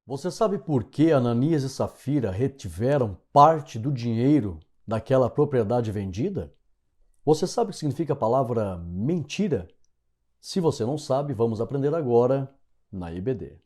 Você sabe por que Ananias e Safira retiveram parte do dinheiro daquela propriedade vendida? Você sabe o que significa a palavra mentira? Se você não sabe, vamos aprender agora na IBD.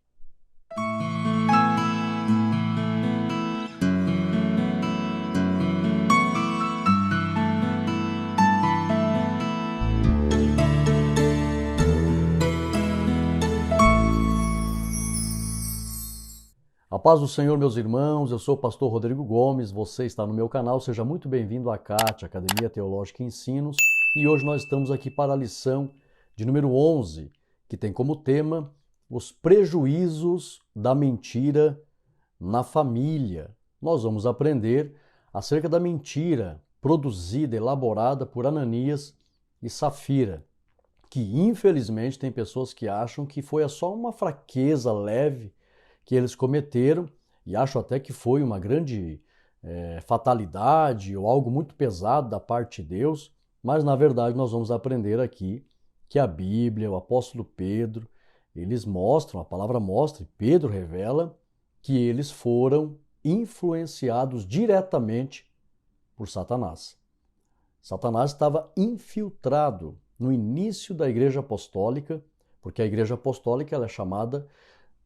A paz do Senhor, meus irmãos, eu sou o pastor Rodrigo Gomes, você está no meu canal, seja muito bem-vindo à CAT, Academia Teológica e Ensinos, e hoje nós estamos aqui para a lição de número 11, que tem como tema os prejuízos da mentira na família. Nós vamos aprender acerca da mentira produzida, elaborada por Ananias e Safira, que infelizmente tem pessoas que acham que foi só uma fraqueza leve que eles cometeram, e acho até que foi uma grande fatalidade ou algo muito pesado da parte de Deus, mas na verdade nós vamos aprender aqui que a Bíblia, o apóstolo Pedro, eles mostram, a palavra mostra, e Pedro revela, que eles foram influenciados diretamente por Satanás. Satanás estava infiltrado no início da Igreja Apostólica, porque a Igreja Apostólica ela é chamada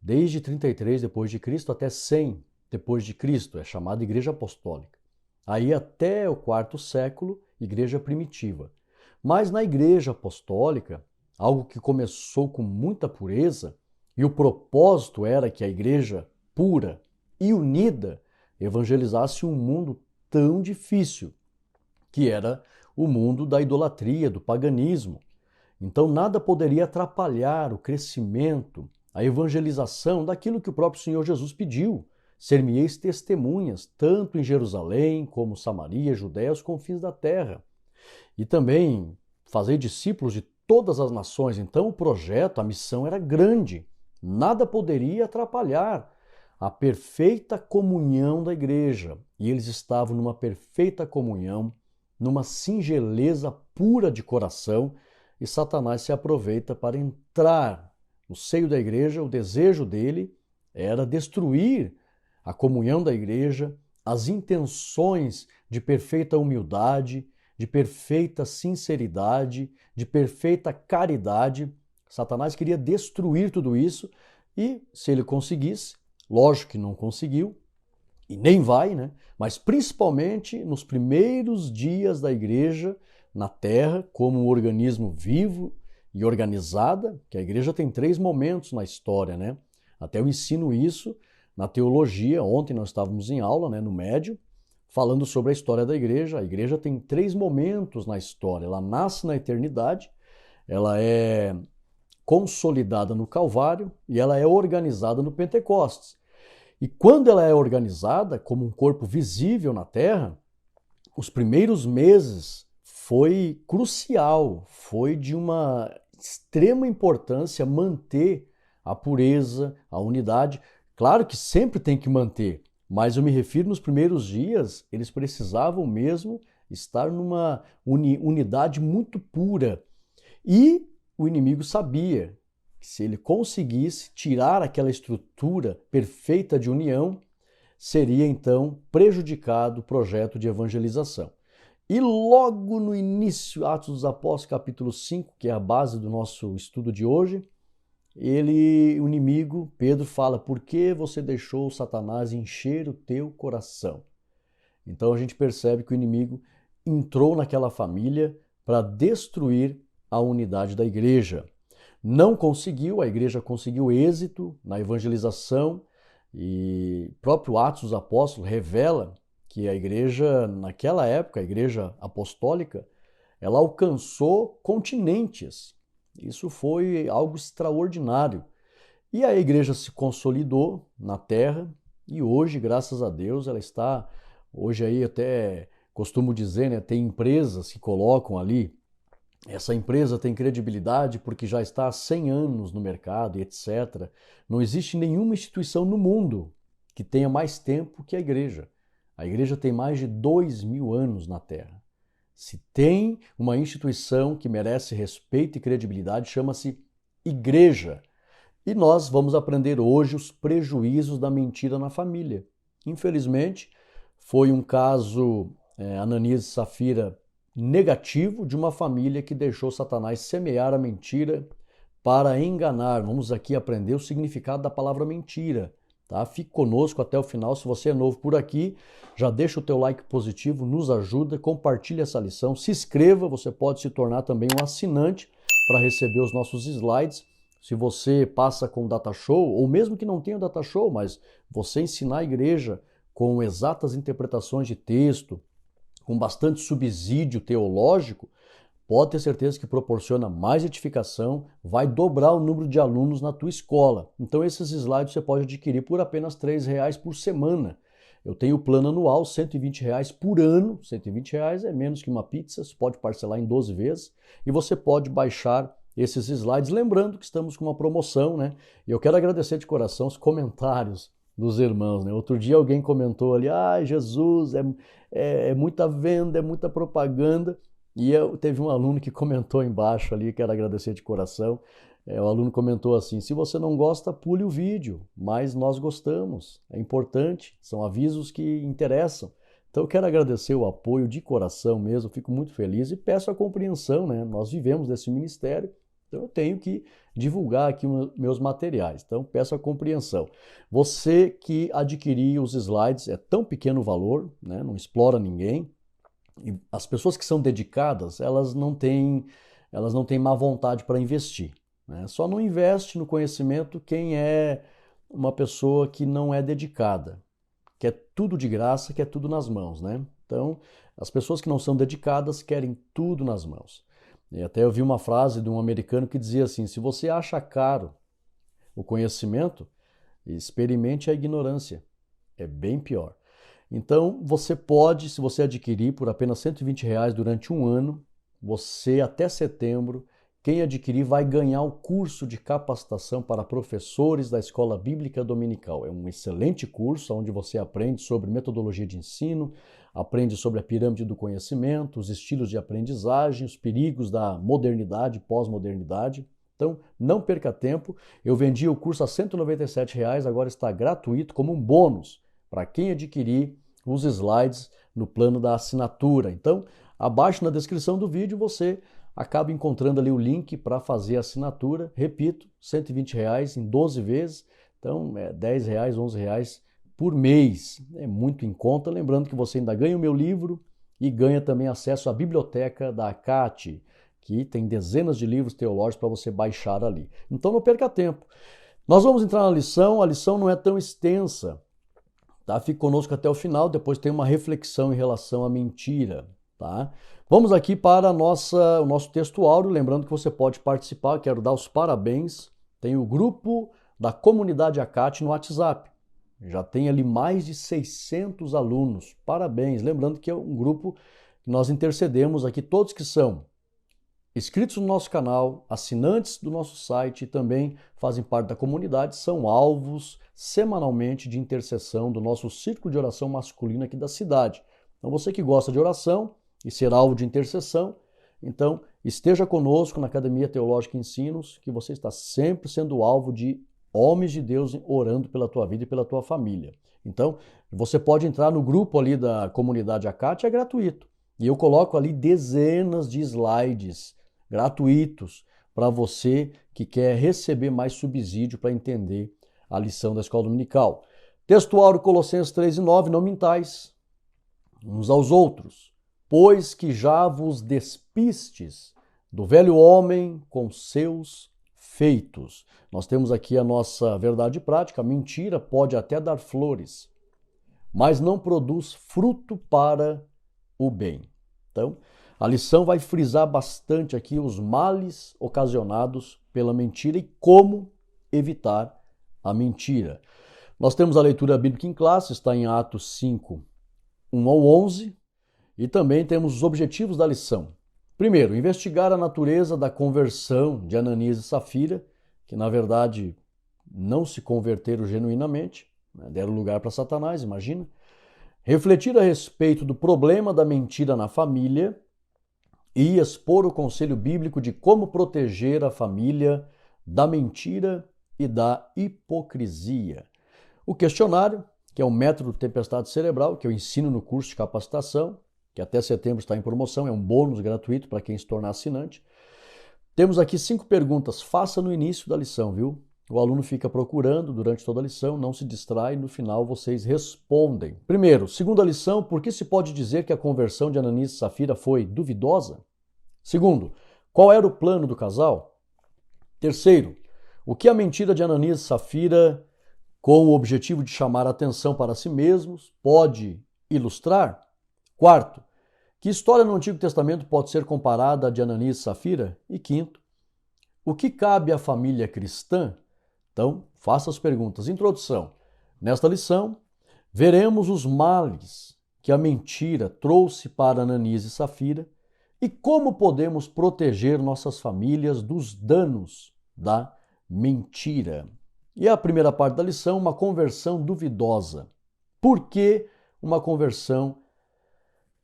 desde 33 depois de Cristo até 100 depois de Cristo, é chamada Igreja Apostólica. Aí até o quarto século, Igreja Primitiva. Mas na Igreja Apostólica, algo que começou com muita pureza, e o propósito era que a Igreja pura e unida evangelizasse um mundo tão difícil, que era o mundo da idolatria, do paganismo. Então nada poderia atrapalhar o crescimento, a evangelização daquilo que o próprio Senhor Jesus pediu. Ser-me-eis testemunhas, tanto em Jerusalém, como Samaria, Judéia, os confins da terra. E também fazer discípulos de todas as nações. Então o projeto, a missão era grande. Nada poderia atrapalhar a perfeita comunhão da igreja. E eles estavam numa perfeita comunhão, numa singeleza pura de coração, e Satanás se aproveita para entrar no seio da igreja. O desejo dele era destruir a comunhão da igreja, as intenções de perfeita humildade, de perfeita sinceridade, de perfeita caridade. Satanás queria destruir tudo isso e, se ele conseguisse, lógico que não conseguiu, e nem vai, né? Mas principalmente nos primeiros dias da igreja na terra, como um organismo vivo e organizada, que a igreja tem 3 momentos na história, né? Até eu ensino isso na teologia. Ontem nós estávamos em aula, né, no médio, falando sobre a história da igreja. A igreja tem 3 momentos na história. Ela nasce na eternidade, ela é consolidada no Calvário e ela é organizada no Pentecostes. E quando ela é organizada como um corpo visível na terra, os primeiros meses foi crucial, foi de uma extrema importância manter a pureza, a unidade. Claro que sempre tem que manter, mas eu me refiro nos primeiros dias, eles precisavam mesmo estar numa unidade muito pura. E o inimigo sabia que se ele conseguisse tirar aquela estrutura perfeita de união, seria então prejudicado o projeto de evangelização. E logo no início, Atos dos Apóstolos, capítulo 5, que é a base do nosso estudo de hoje, o inimigo, Pedro, fala: por que você deixou Satanás encher o teu coração? Então a gente percebe que o inimigo entrou naquela família para destruir a unidade da igreja. Não conseguiu, a igreja conseguiu êxito na evangelização, e o próprio Atos dos Apóstolos revela que a igreja, naquela época, a igreja apostólica, ela alcançou continentes. Isso foi algo extraordinário. E a igreja se consolidou na terra e hoje, graças a Deus, ela está, hoje aí até costumo dizer, né, tem empresas que colocam ali, essa empresa tem credibilidade porque já está há 100 anos no mercado e etc. Não existe nenhuma instituição no mundo que tenha mais tempo que a igreja. A igreja tem mais de 2000 anos na Terra. Se tem uma instituição que merece respeito e credibilidade, chama-se igreja. E nós vamos aprender hoje os prejuízos da mentira na família. Infelizmente, foi um caso, Ananias e Safira, negativo de uma família que deixou Satanás semear a mentira para enganar. Vamos aqui aprender o significado da palavra mentira. Tá? Fique conosco até o final. Se você é novo por aqui, já deixa o teu like positivo, nos ajuda, compartilha essa lição, se inscreva, você pode se tornar também um assinante para receber os nossos slides. Se você passa com data show, ou mesmo que não tenha data show, mas você ensinar a igreja com exatas interpretações de texto, com bastante subsídio teológico, pode ter certeza que proporciona mais edificação, vai dobrar o número de alunos na tua escola. Então esses slides você pode adquirir por apenas R$3 por semana. Eu tenho o plano anual, R$120 por ano. R$120 é menos que uma pizza, você pode parcelar em 12 vezes e você pode baixar esses slides. Lembrando que estamos com uma promoção, né? E eu quero agradecer de coração os comentários dos irmãos, né? Outro dia alguém comentou ali, Jesus, é muita venda, é muita propaganda. E teve um aluno que comentou embaixo ali, quero agradecer de coração. O aluno comentou assim: se você não gosta, pule o vídeo, mas nós gostamos, é importante, são avisos que interessam. Então eu quero agradecer o apoio de coração mesmo, fico muito feliz e peço a compreensão, né? Nós vivemos desse ministério, então eu tenho que divulgar aqui meus materiais, então peço a compreensão. Você que adquirir os slides, é tão pequeno o valor, né? Não explora ninguém. E as pessoas que são dedicadas, elas não têm má vontade para investir, né? Só não investe no conhecimento quem é uma pessoa que não é dedicada, quer tudo de graça, quer tudo nas mãos, né? Então, as pessoas que não são dedicadas querem tudo nas mãos. E até eu vi uma frase de um americano que dizia assim: se você acha caro o conhecimento, experimente a ignorância. É bem pior. Então, você pode, se você adquirir por apenas R$120 durante um ano, você até setembro, quem adquirir vai ganhar o curso de capacitação para professores da Escola Bíblica Dominical. É um excelente curso onde você aprende sobre metodologia de ensino, aprende sobre a pirâmide do conhecimento, os estilos de aprendizagem, os perigos da modernidade, pós-modernidade. Então, não perca tempo. Eu vendi o curso a R$197, agora está gratuito como um bônus para quem adquirir os slides no plano da assinatura. Então, abaixo na descrição do vídeo você acaba encontrando ali o link para fazer a assinatura. Repito, R$120 em 12 vezes. Então, é R$10, R$11 por mês. É muito em conta. Lembrando que você ainda ganha o meu livro e ganha também acesso à biblioteca da ACAT, que tem dezenas de livros teológicos para você baixar ali. Então, não perca tempo. Nós vamos entrar na lição. A lição não é tão extensa. Tá? Fique conosco até o final, depois tem uma reflexão em relação à mentira. Tá? Vamos aqui para o nosso texto áureo, lembrando que você pode participar, quero dar os parabéns. Tem o grupo da comunidade ACAT no WhatsApp. Já tem ali mais de 600 alunos. Parabéns. Lembrando que é um grupo que nós intercedemos aqui, todos que são inscritos no nosso canal, assinantes do nosso site e também fazem parte da comunidade, são alvos semanalmente de intercessão do nosso círculo de oração masculino aqui da cidade. Então você que gosta de oração e ser alvo de intercessão, então esteja conosco na Academia Teológica Ensinos, que você está sempre sendo alvo de homens de Deus orando pela tua vida e pela tua família. Então você pode entrar no grupo ali da comunidade ACAT, é gratuito. E eu coloco ali dezenas de slides gratuitos para você que quer receber mais subsídio para entender a lição da Escola Dominical. Texto áureo Colossenses 3:9, não mintais uns aos outros, pois que já vos despistes do velho homem com seus feitos. Nós temos aqui a nossa verdade prática: a mentira pode até dar flores, mas não produz fruto para o bem. Então, a lição vai frisar bastante aqui os males ocasionados pela mentira e como evitar a mentira. Nós temos a leitura bíblica em classe, está em Atos 5, 1 ao 11, e também temos os objetivos da lição. Primeiro, investigar a natureza da conversão de Ananias e Safira, que na verdade não se converteram genuinamente, né? Deram lugar para Satanás, imagina. Refletir a respeito do problema da mentira na família e expor o conselho bíblico de como proteger a família da mentira e da hipocrisia. O questionário, que é um método de tempestade cerebral, que eu ensino no curso de capacitação, que até setembro está em promoção, é um bônus gratuito para quem se tornar assinante. Temos aqui 5 perguntas, faça no início da lição, viu? O aluno fica procurando durante toda a lição, não se distrai, no final vocês respondem. Primeiro, segunda lição, por que se pode dizer que a conversão de Ananias e Safira foi duvidosa? Segundo, qual era o plano do casal? Terceiro, o que a mentira de Ananias e Safira, com o objetivo de chamar a atenção para si mesmos, pode ilustrar? Quarto, que história no Antigo Testamento pode ser comparada à de Ananias e Safira? E quinto, o que cabe à família cristã? Então, faça as perguntas. Introdução. Nesta lição, veremos os males que a mentira trouxe para Ananias e Safira e como podemos proteger nossas famílias dos danos da mentira. E a primeira parte da lição, uma conversão duvidosa. Por que uma conversão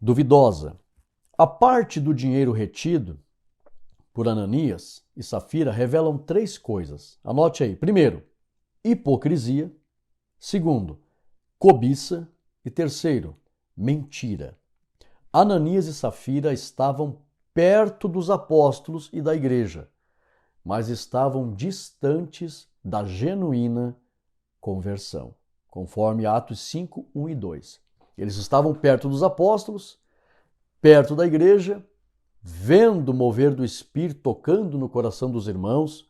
duvidosa? A parte do dinheiro retido por Ananias e Safira revelam 3 coisas. Anote aí. Primeiro, hipocrisia. Segundo, cobiça. E terceiro, mentira. Ananias e Safira estavam perto dos apóstolos e da igreja, mas estavam distantes da genuína conversão, conforme Atos 5, 1 e 2. Eles estavam perto dos apóstolos, perto da igreja, vendo o mover do Espírito tocando no coração dos irmãos.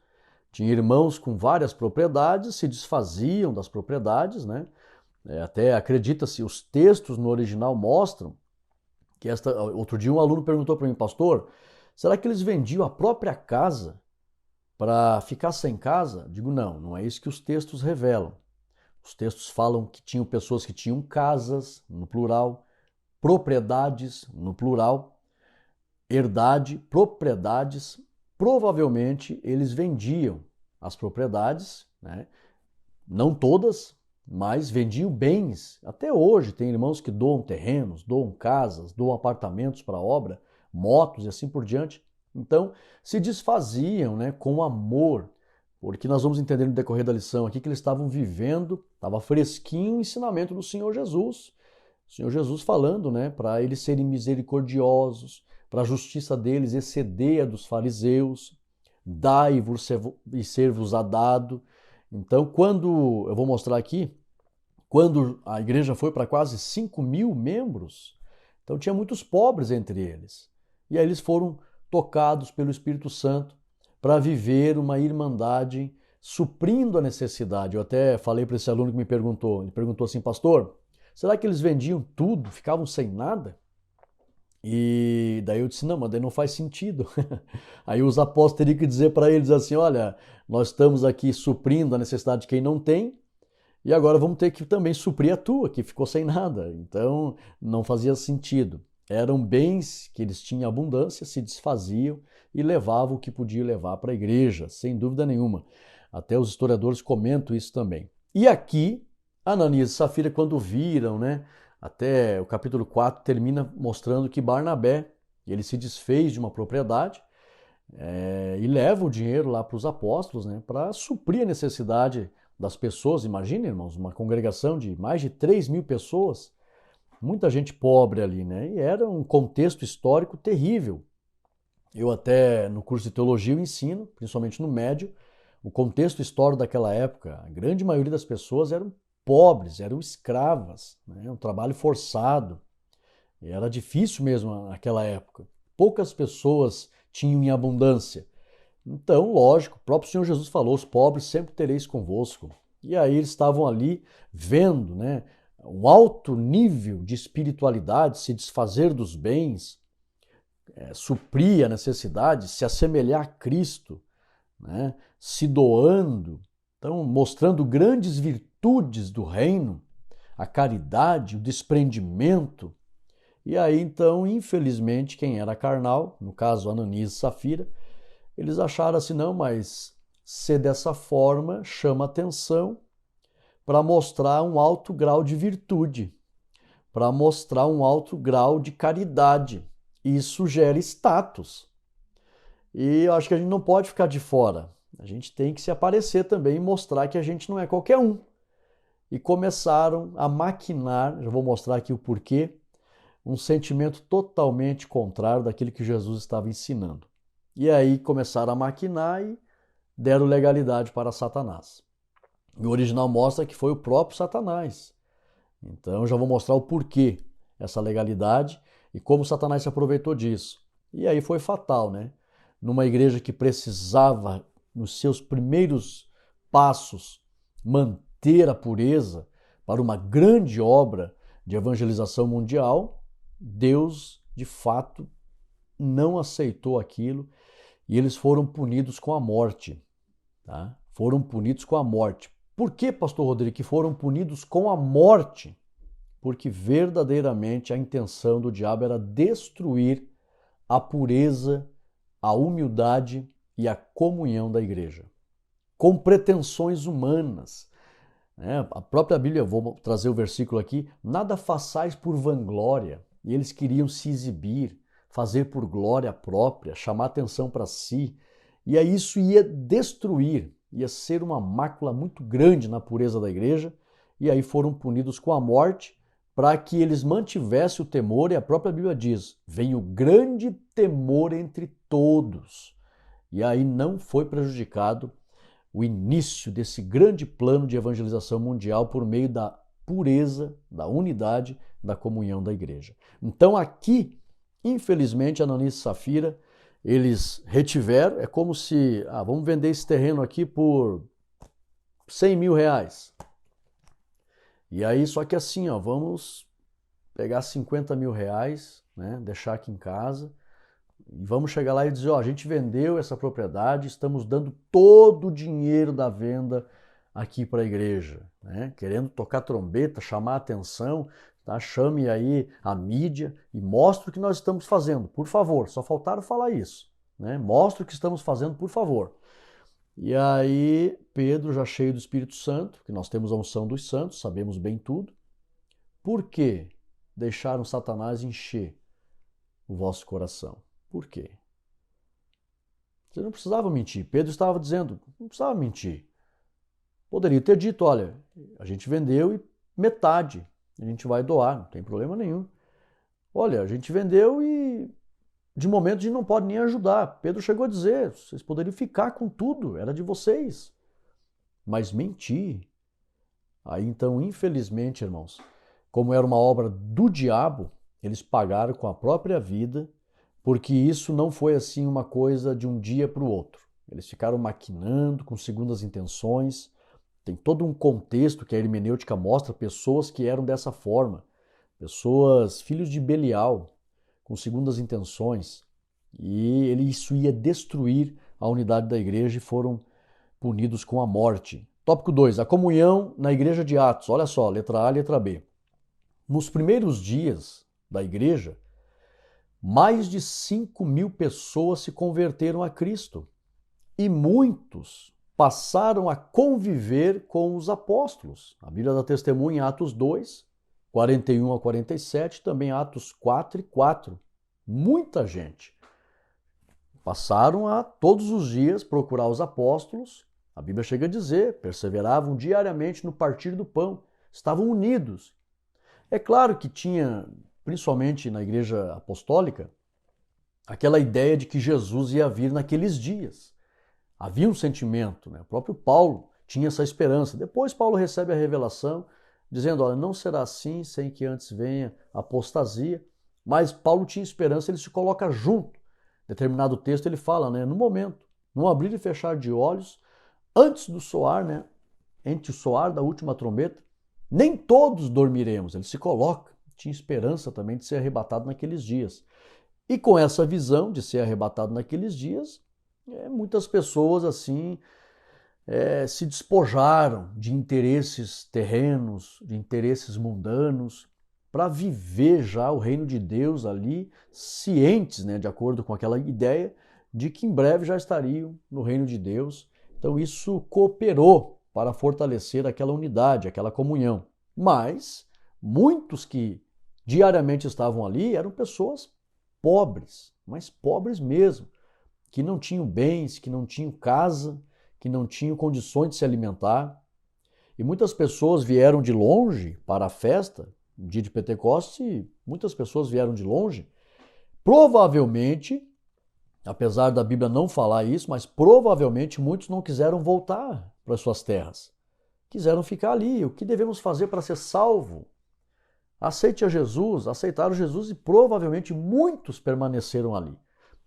Tinha irmãos com várias propriedades, se desfaziam das propriedades, né? Até acredita-se, os textos no original mostram que outro dia um aluno perguntou para mim, pastor, será que eles vendiam a própria casa para ficar sem casa? Digo, não é isso que os textos revelam. Os textos falam que tinham pessoas que tinham casas, no plural, propriedades, no plural, herdade, propriedades. Provavelmente eles vendiam as propriedades, né? Não todas, mas vendiam bens. Até hoje tem irmãos que doam terrenos, doam casas, doam apartamentos para a obra, motos e assim por diante. Então, se desfaziam, né, com amor, porque nós vamos entender no decorrer da lição aqui que eles estavam vivendo, estava fresquinho o ensinamento do Senhor Jesus. O Senhor Jesus falando, né, para eles serem misericordiosos, para a justiça deles exceder a dos fariseus, dai-vos e ser-vos-á dado. Então, quando, eu vou mostrar aqui, quando a igreja foi para quase 5.000 membros, então tinha muitos pobres entre eles. E aí eles foram tocados pelo Espírito Santo para viver uma irmandade suprindo a necessidade. Eu até falei para esse aluno que me perguntou, ele perguntou assim, pastor, será que eles vendiam tudo, ficavam sem nada? E daí eu disse, não, mas daí não faz sentido. Aí os apóstolos teriam que dizer para eles assim, olha, nós estamos aqui suprindo a necessidade de quem não tem, e agora vamos ter que também suprir a tua, que ficou sem nada. Então não fazia sentido. Eram bens que eles tinham abundância, se desfaziam e levavam o que podia levar para a igreja, sem dúvida nenhuma. Até os historiadores comentam isso também. E aqui, Ananias e Safira, quando viram, né? Até o capítulo 4 termina mostrando que Barnabé, ele se desfez de uma propriedade e leva o dinheiro lá para os apóstolos, né, para suprir a necessidade das pessoas. Imagina, irmãos, uma congregação de mais de 3.000 pessoas, muita gente pobre ali, né? E era um contexto histórico terrível. Eu até no curso de teologia eu ensino, principalmente no médio, o contexto histórico daquela época. A grande maioria das pessoas eram pobres, eram escravas, né? Um trabalho forçado. E era difícil mesmo naquela época. Poucas pessoas tinham em abundância. Então, lógico, o próprio Senhor Jesus falou, os pobres sempre tereis convosco. E aí eles estavam ali vendo, né, um alto nível de espiritualidade, se desfazer dos bens, suprir a necessidade, se assemelhar a Cristo, né, se doando, então mostrando grandes virtudes do reino, a caridade, o desprendimento. E aí então, infelizmente, quem era carnal, no caso Ananias e Safira, eles acharam assim, não, mas ser dessa forma chama atenção para mostrar um alto grau de virtude, para mostrar um alto grau de caridade. Isso gera status. E eu acho que a gente não pode ficar de fora. A gente tem que se aparecer também e mostrar que a gente não é qualquer um. E começaram a maquinar, já vou mostrar aqui o porquê, um sentimento totalmente contrário daquilo que Jesus estava ensinando. E aí começaram a maquinar e deram legalidade para Satanás. O original mostra que foi o próprio Satanás. Então já vou mostrar o porquê essa legalidade e como Satanás se aproveitou disso. E aí foi fatal, né? Numa igreja que precisava, nos seus primeiros passos, manter a pureza para uma grande obra de evangelização mundial, Deus, de fato, não aceitou aquilo e eles foram punidos com a morte. Tá? Foram punidos com a morte. Por que, pastor Rodrigo, que foram punidos com a morte? Porque verdadeiramente a intenção do diabo era destruir a pureza, a humildade e a comunhão da igreja. Com pretensões humanas. A própria Bíblia, vou trazer o versículo aqui, nada façais por vanglória. E eles queriam se exibir, fazer por glória própria, chamar atenção para si. E aí isso ia destruir, ia ser uma mácula muito grande na pureza da igreja. E aí foram punidos com a morte para que eles mantivessem o temor. E a própria Bíblia diz, vem o grande temor entre todos. E aí não foi prejudicado o início desse grande plano de evangelização mundial por meio da pureza, da unidade, da comunhão da igreja. Então aqui, infelizmente, Ananias e Safira, eles retiveram, é como se, vamos vender esse terreno aqui por 100 mil reais. E aí, só que assim, vamos pegar 50 mil reais, né, deixar aqui em casa, e vamos chegar lá e dizer, a gente vendeu essa propriedade, estamos dando todo o dinheiro da venda aqui para a igreja, né? Querendo tocar trombeta, chamar a atenção, tá? Chame aí a mídia e mostre o que nós estamos fazendo, por favor. Só faltaram falar isso, né? Mostre o que estamos fazendo, por favor. E aí Pedro, já cheio do Espírito Santo, que nós temos a unção dos santos, sabemos bem tudo. Por que deixaram Satanás encher o vosso coração? Por quê? Você não precisava mentir. Pedro estava dizendo, não precisava mentir. Poderia ter dito, olha, a gente vendeu e metade a gente vai doar, não tem problema nenhum. Olha, a gente vendeu e de momento a gente não pode nem ajudar. Pedro chegou a dizer, vocês poderiam ficar com tudo, era de vocês. Mas mentir. Aí então, infelizmente, irmãos, como era uma obra do diabo, eles pagaram com a própria vida, porque isso não foi assim uma coisa de um dia para o outro. Eles ficaram maquinando com segundas intenções. Tem todo um contexto que a hermenêutica mostra, pessoas que eram dessa forma, pessoas, filhos de Belial, com segundas intenções. E isso ia destruir a unidade da igreja e foram punidos com a morte. Tópico 2, a comunhão na igreja de Atos. Olha só, letra A e letra B. Nos primeiros dias da igreja, mais de 5 mil pessoas se converteram a Cristo e muitos passaram a conviver com os apóstolos. A Bíblia dá testemunho em Atos 2, 41 a 47, também Atos 4 e 4. Muita gente passaram a todos os dias procurar os apóstolos. A Bíblia chega a dizer, perseveravam diariamente no partir do pão, estavam unidos. É claro que tinha, principalmente na igreja apostólica, aquela ideia de que Jesus ia vir naqueles dias. Havia um sentimento, né? O próprio Paulo tinha essa esperança. Depois Paulo recebe a revelação, dizendo, olha, não será assim sem que antes venha a apostasia. Mas Paulo tinha esperança, ele se coloca junto. Em determinado texto ele fala, né? No momento, num abrir e fechar de olhos, antes do soar, né? Entre o soar da última trombeta, nem todos dormiremos. Ele se coloca, tinha esperança também de ser arrebatado naqueles dias. E com essa visão de ser arrebatado naqueles dias, muitas pessoas assim se despojaram de interesses terrenos, de interesses mundanos, para viver já o reino de Deus ali, cientes, né, de acordo com aquela ideia de que em breve já estariam no reino de Deus. Então isso cooperou para fortalecer aquela unidade, aquela comunhão. Mas muitos que diariamente estavam ali eram pessoas pobres, mas pobres mesmo, que não tinham bens, que não tinham casa, que não tinham condições de se alimentar. E muitas pessoas vieram de longe para a festa, no dia de Pentecostes, muitas pessoas vieram de longe. Provavelmente, apesar da Bíblia não falar isso, mas provavelmente muitos não quiseram voltar para suas terras. Quiseram ficar ali. O que devemos fazer para ser salvo? Aceite a Jesus, aceitaram Jesus e provavelmente muitos permaneceram ali.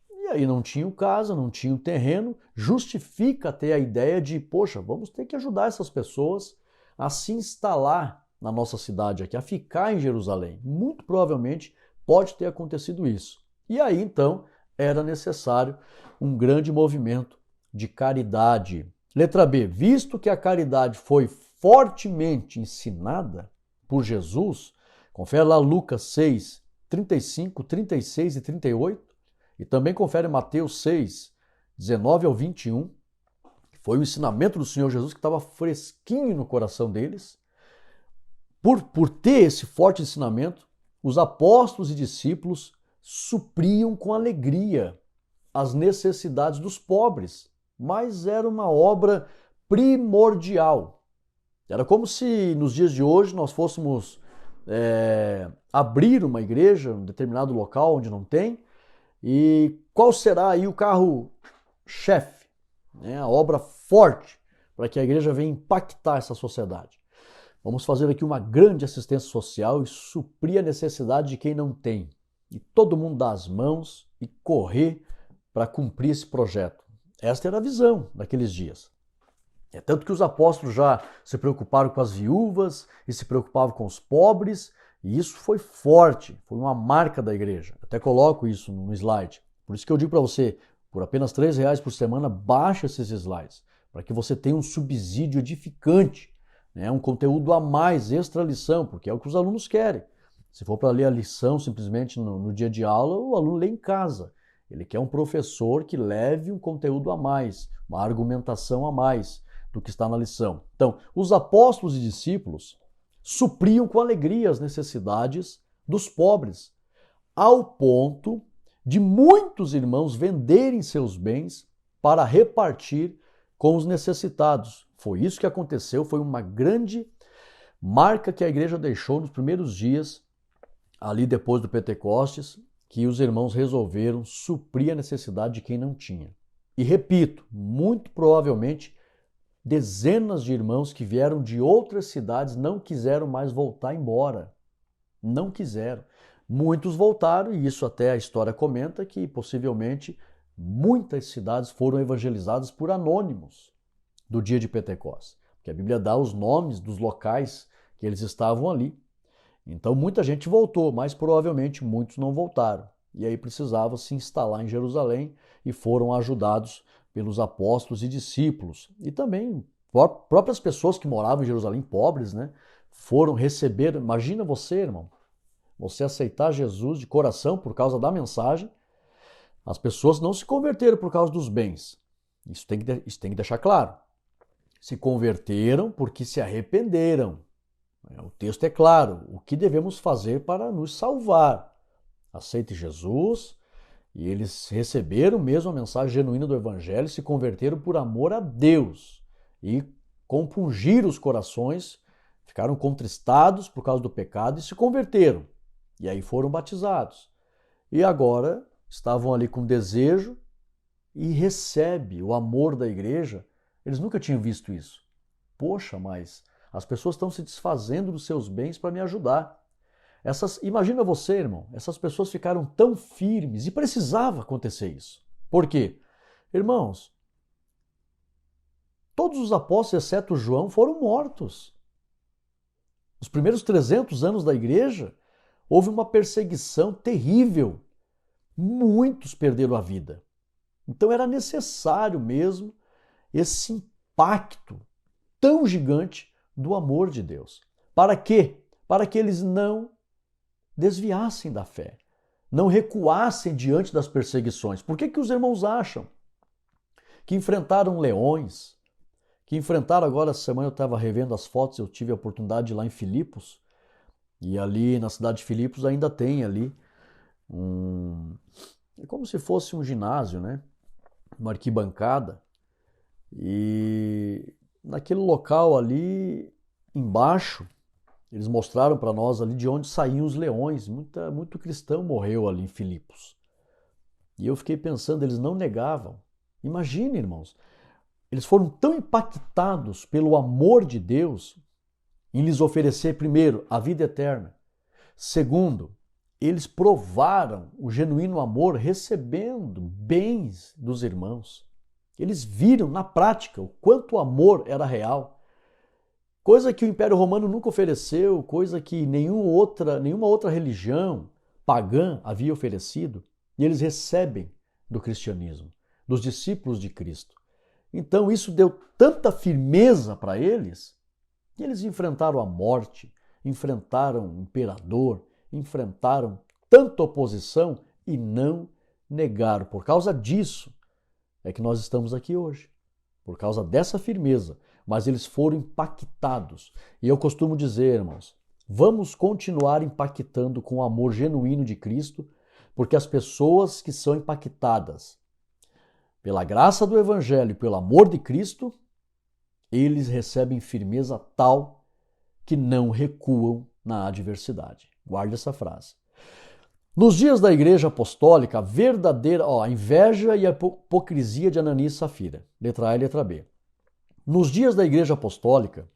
E aí não tinham casa, não tinham terreno, justifica até a ideia de, poxa, vamos ter que ajudar essas pessoas a se instalar na nossa cidade aqui, a ficar em Jerusalém. Muito provavelmente pode ter acontecido isso. E aí então era necessário um grande movimento de caridade. Letra B, visto que a caridade foi fortemente ensinada por Jesus, confere lá Lucas 6, 35, 36 e 38, e também confere Mateus 6, 19 ao 21, foi o ensinamento do Senhor Jesus que estava fresquinho no coração deles. Por ter esse forte ensinamento, os apóstolos e discípulos supriam com alegria as necessidades dos pobres, mas era uma obra primordial. Era como se nos dias de hoje nós fôssemos abrir uma igreja em um determinado local onde não tem, e qual será aí o carro-chefe, né? A obra forte para que a igreja venha impactar essa sociedade. Vamos fazer aqui uma grande assistência social e suprir a necessidade de quem não tem. E todo mundo dar as mãos e correr para cumprir esse projeto. Esta era a visão daqueles dias. É tanto que os apóstolos já se preocuparam com as viúvas e se preocupavam com os pobres, e isso foi forte, foi uma marca da igreja. Até coloco isso no slide. Por isso que eu digo para você, por apenas R$3 por semana, baixa esses slides, para que você tenha um subsídio edificante, né? Um conteúdo a mais, extra lição, porque é o que os alunos querem. Se for para ler a lição simplesmente no dia de aula, o aluno lê em casa. Ele quer um professor que leve um conteúdo a mais, uma argumentação a mais do que está na lição. Então, os apóstolos e discípulos supriam com alegria as necessidades dos pobres, ao ponto de muitos irmãos venderem seus bens para repartir com os necessitados. Foi isso que aconteceu, foi uma grande marca que a igreja deixou nos primeiros dias, ali depois do Pentecostes, que os irmãos resolveram suprir a necessidade de quem não tinha. E repito, muito provavelmente dezenas de irmãos que vieram de outras cidades não quiseram mais voltar embora. Não quiseram. Muitos voltaram, e isso até a história comenta, que possivelmente muitas cidades foram evangelizadas por anônimos do dia de Pentecostes. Porque a Bíblia dá os nomes dos locais que eles estavam ali. Então muita gente voltou, mas provavelmente muitos não voltaram. E aí precisava se instalar em Jerusalém e foram ajudados pelos apóstolos e discípulos. E também próprias pessoas que moravam em Jerusalém, pobres, né, foram receber. Imagina você, irmão, você aceitar Jesus de coração por causa da mensagem. As pessoas não se converteram por causa dos bens. Isso tem que deixar claro. Se converteram porque se arrependeram. O texto é claro. O que devemos fazer para nos salvar? Aceite Jesus. E eles receberam mesmo a mensagem genuína do Evangelho, se converteram por amor a Deus e compungiram os corações, ficaram contristados por causa do pecado e se converteram. E aí foram batizados. E agora estavam ali com desejo e recebe o amor da igreja. Eles nunca tinham visto isso. Poxa, mas as pessoas estão se desfazendo dos seus bens para me ajudar. Imagina você, irmão, essas pessoas ficaram tão firmes e precisava acontecer isso. Por quê? Irmãos, todos os apóstolos, exceto João, foram mortos. Os primeiros 300 anos da igreja, houve uma perseguição terrível. Muitos perderam a vida. Então era necessário mesmo esse impacto tão gigante do amor de Deus. Para quê? Para que eles não desviassem da fé, não recuassem diante das perseguições. Por que os irmãos acham que enfrentaram leões, que enfrentaram agora, essa semana eu estava revendo as fotos, eu tive a oportunidade de ir lá em Filipos, e ali na cidade de Filipos ainda tem ali é como se fosse um ginásio, né? Uma arquibancada, E naquele local ali embaixo, eles mostraram para nós ali de onde saíam os leões. Muito cristão morreu ali em Filipos. E eu fiquei pensando, eles não negavam. Imagine, irmãos, eles foram tão impactados pelo amor de Deus em lhes oferecer, primeiro, a vida eterna. Segundo, eles provaram o genuíno amor recebendo bens dos irmãos. Eles viram na prática o quanto o amor era real. Coisa que o Império Romano nunca ofereceu, coisa que nenhuma outra religião pagã havia oferecido. E eles recebem do cristianismo, dos discípulos de Cristo. Então isso deu tanta firmeza para eles que eles enfrentaram a morte, enfrentaram o imperador, enfrentaram tanta oposição e não negaram. Por causa disso é que nós estamos aqui hoje, por causa dessa firmeza. Mas eles foram impactados. E eu costumo dizer, irmãos, vamos continuar impactando com o amor genuíno de Cristo, porque as pessoas que são impactadas pela graça do Evangelho e pelo amor de Cristo, eles recebem firmeza tal que não recuam na adversidade. Guarde essa frase. Nos dias da Igreja Apostólica, a verdadeira a inveja e a hipocrisia de Ananias e Safira. Letra A e letra B. Nos dias da Igreja Apostólica,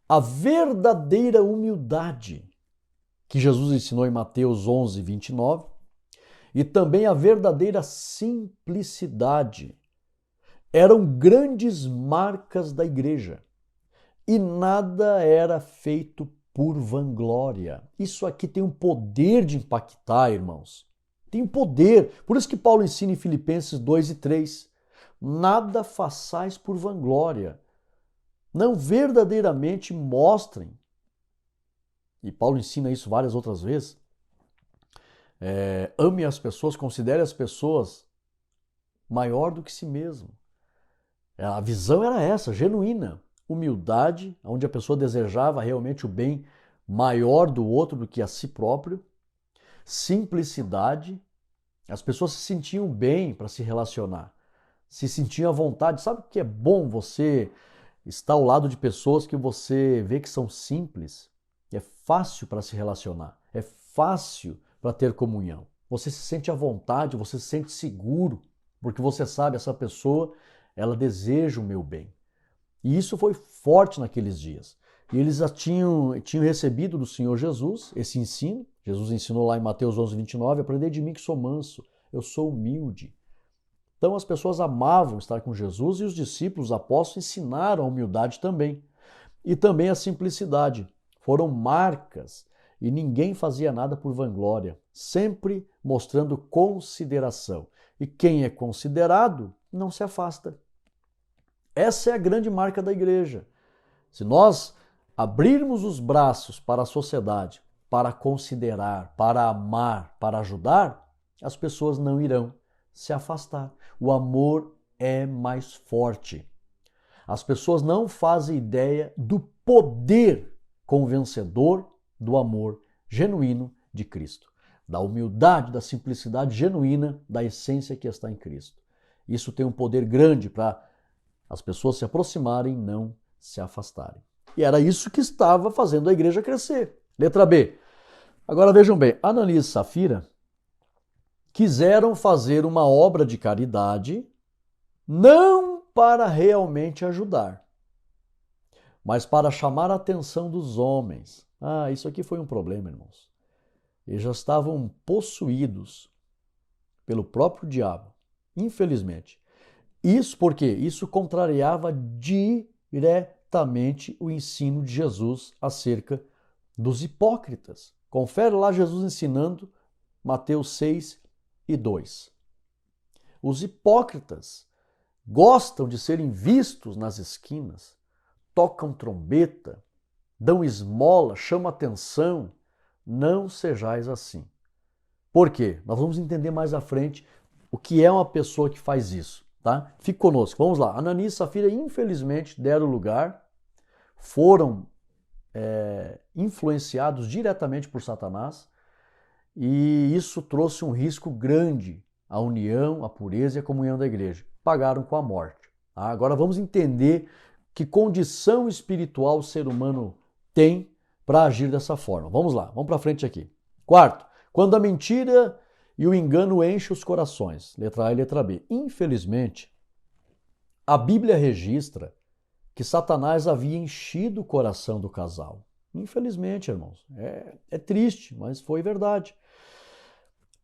a verdadeira humildade que Jesus ensinou em Mateus 11, 29, e também a verdadeira simplicidade eram grandes marcas da igreja. E nada era feito por vanglória. Isso aqui tem um poder de impactar, irmãos. Tem um poder. Por isso que Paulo ensina em Filipenses 2 e 3. Nada façais por vanglória. Não verdadeiramente mostrem. E Paulo ensina isso várias outras vezes. Ame as pessoas, considere as pessoas maior do que si mesmo. A visão era essa, genuína. Humildade, onde a pessoa desejava realmente o bem maior do outro do que a si próprio. Simplicidade, as pessoas se sentiam bem para se relacionar, se sentiam à vontade. Sabe o que é bom você estar ao lado de pessoas que você vê que são simples? É fácil para se relacionar, é fácil para ter comunhão. Você se sente à vontade, você se sente seguro, porque você sabe, essa pessoa, ela deseja o meu bem. E isso foi forte naqueles dias. E eles já tinham recebido do Senhor Jesus esse ensino. Jesus ensinou lá em Mateus 11, 29, aprendei de mim que sou manso, eu sou humilde. Então as pessoas amavam estar com Jesus e os discípulos, os apóstolos, ensinaram a humildade também. E também a simplicidade. Foram marcas e ninguém fazia nada por vanglória, sempre mostrando consideração. E quem é considerado não se afasta. Essa é a grande marca da igreja. Se nós abrirmos os braços para a sociedade, para considerar, para amar, para ajudar, as pessoas não irão se afastar. O amor é mais forte. As pessoas não fazem ideia do poder convencedor do amor genuíno de Cristo, da humildade, da simplicidade genuína da essência que está em Cristo. Isso tem um poder grande para as pessoas se aproximarem e não se afastarem. E era isso que estava fazendo a igreja crescer. Letra B. Agora vejam bem, Ananias e Safira quiseram fazer uma obra de caridade não para realmente ajudar, mas para chamar a atenção dos homens. Isso aqui foi um problema, irmãos. Eles já estavam possuídos pelo próprio diabo, infelizmente. Isso porque isso contrariava diretamente o ensino de Jesus acerca dos hipócritas. Confere lá Jesus ensinando, Mateus 6 e 2. Os hipócritas gostam de serem vistos nas esquinas, tocam trombeta, dão esmola, chamam atenção. Não sejais assim. Por quê? Nós vamos entender mais à frente o que é uma pessoa que faz isso. Tá? Fique conosco, vamos lá. Ananias e Safira, infelizmente, deram lugar, foram influenciados diretamente por Satanás, e isso trouxe um risco grande à união, à pureza e à comunhão da igreja. Pagaram com a morte. Agora vamos entender que condição espiritual o ser humano tem para agir dessa forma. Vamos lá, vamos para frente aqui. Quarto, quando a mentira e o engano enchem os corações. Letra A e letra B. Infelizmente, a Bíblia registra que Satanás havia enchido o coração do casal. Infelizmente, irmãos, é triste, mas foi verdade.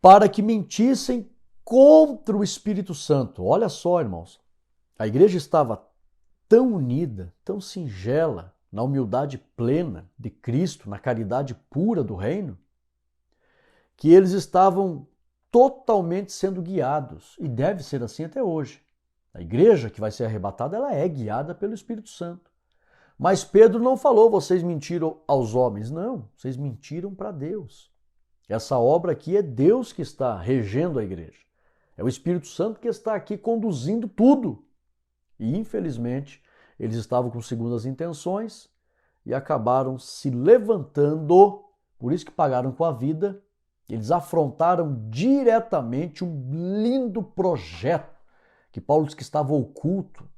Para que mentissem contra o Espírito Santo. Olha só, irmãos, a igreja estava tão unida, tão singela, na humildade plena de Cristo, na caridade pura do reino, que eles estavam totalmente sendo guiados, e deve ser assim até hoje. A igreja que vai ser arrebatada, ela é guiada pelo Espírito Santo. Mas Pedro não falou, vocês mentiram aos homens. Não, vocês mentiram para Deus. Essa obra aqui é Deus que está regendo a igreja. É o Espírito Santo que está aqui conduzindo tudo. E, infelizmente, eles estavam com segundas intenções e acabaram se levantando, por isso que pagaram com a vida. Eles afrontaram diretamente um lindo projeto que Paulo diz que estava oculto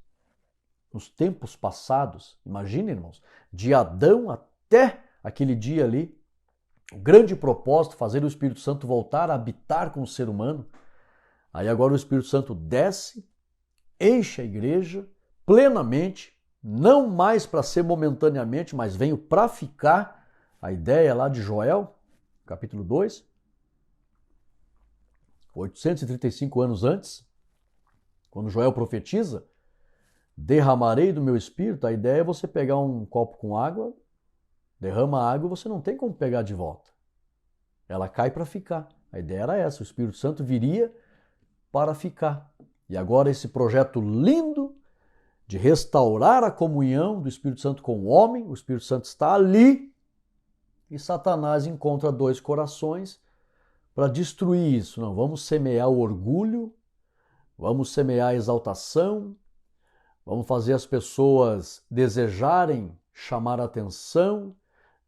nos tempos passados. Imagina, irmãos, de Adão até aquele dia ali, o grande propósito, fazer o Espírito Santo voltar a habitar com o ser humano. Aí agora o Espírito Santo desce, enche a igreja plenamente, não mais para ser momentaneamente, mas veio para ficar. A ideia lá de Joel, capítulo 2, 835 anos antes, quando Joel profetiza, derramarei do meu espírito, a ideia é você pegar um copo com água, derrama a água e você não tem como pegar de volta. Ela cai para ficar. A ideia era essa, o Espírito Santo viria para ficar. E agora esse projeto lindo de restaurar a comunhão do Espírito Santo com o homem, o Espírito Santo está ali e Satanás encontra dois corações para destruir isso. Não, vamos semear o orgulho, vamos semear a exaltação, vamos fazer as pessoas desejarem chamar a atenção,